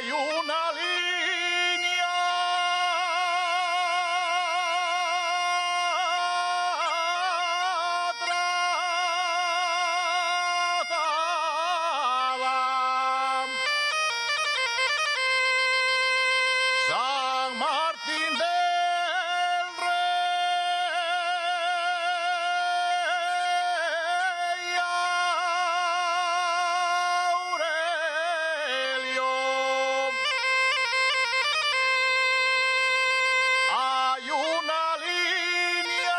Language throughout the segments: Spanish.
Hay una línea trazada. San Martín del Rey Aurelio. Hay una línea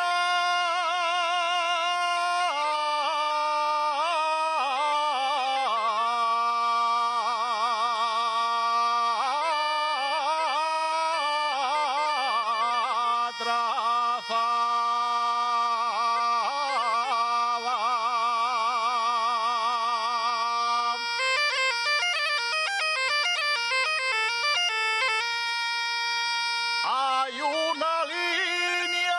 trazada. Hay una línea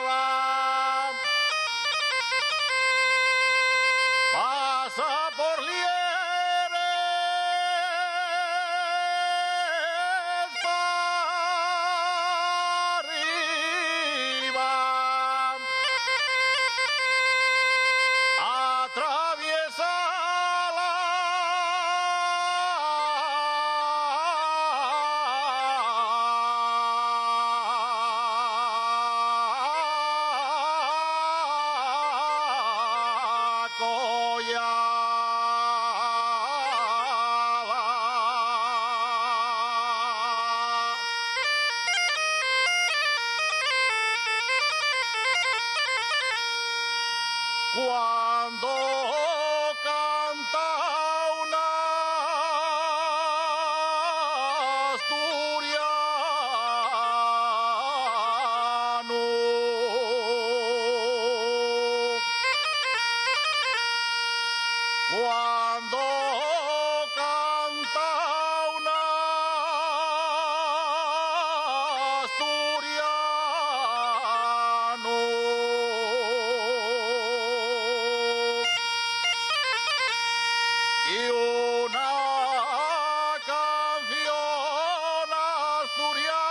trazada. Pasa por Lieres para arriba. Atraviesa la collada. Cuando canta una asturiano, cuando canta una asturiano, y una canción asturiana